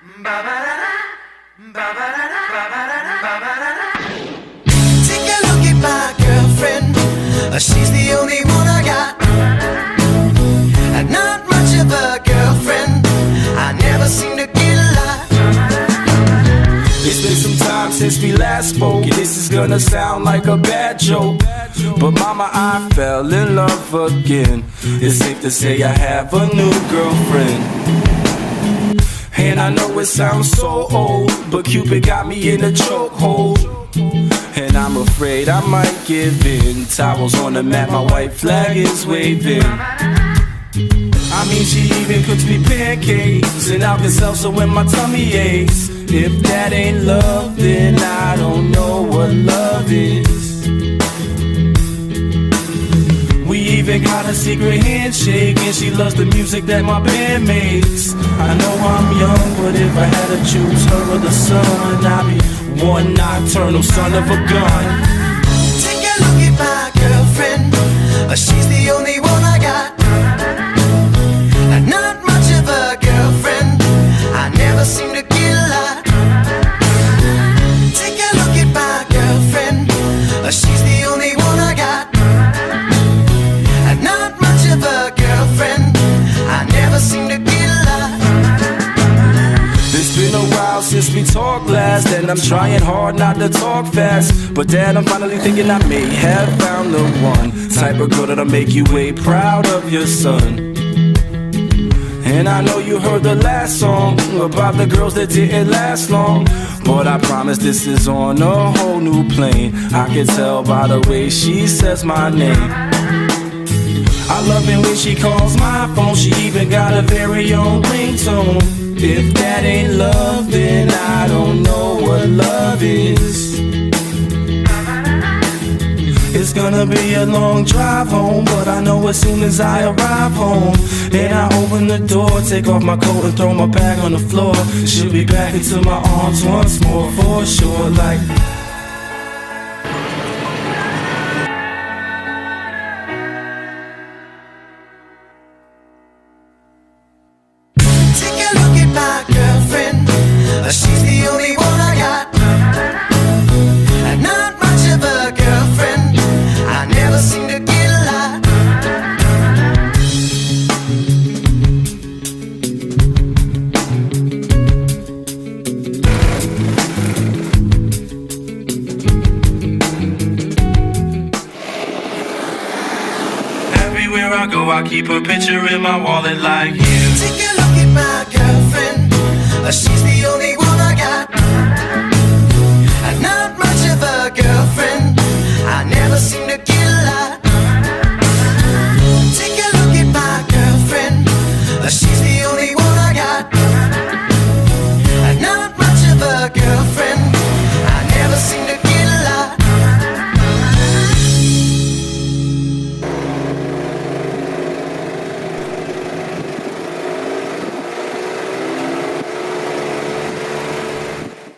Take a look at my girlfriend. She's the only one I got. Not much of a girlfriend. I never seem to get a lot. It's been some time since we last spoke, and this is gonna sound like a bad joke, but mama, I fell in love again. It's safe to say I have a new girlfriend. And I know it sounds so old, but Cupid got me in a chokehold. And I'm afraid I might give in. Towels on the mat, my white flag is waving. I mean, she even cooks me pancakes and Alka-Seltzer when my tummy aches. If that ain't love, then I don't know what love is. We even got a secret handshake, and she loves the music that my band makes. I know I'm young, but if I had to choose her or the sun, I'd be one nocturnal son of a gun. Take a look at my girlfriend. She's the only one I got. Not much of a girlfriend. I never seem to get a lot. Take a look at my girlfriend. She's the only one I got. Not much of a girlfriend. I never seem to get a lot. It's been a while since we talked last, and I'm trying hard not to talk fast. But Dad, I'm finally thinking I may have found the one type of girl that'll make you way proud of your son. And I know you heard the last song about the girls that didn't last long, but I promise this is on a whole new plane. I can tell by the way she says my name. I love it when she calls my phone. She even got a very own ringtone. If that ain't love, then I don't know what love is. It's gonna be a long drive home, but I know as soon as I arrive home, and I open the door, take off my coat and throw my bag on the floor, she'll be back into my arms once more for sure. Like, take a look at my girlfriend. She's the only one I got. Not much of a girlfriend. I never seem to get a lot. everywhere I go, I keep a picture in my wallet like you. Take a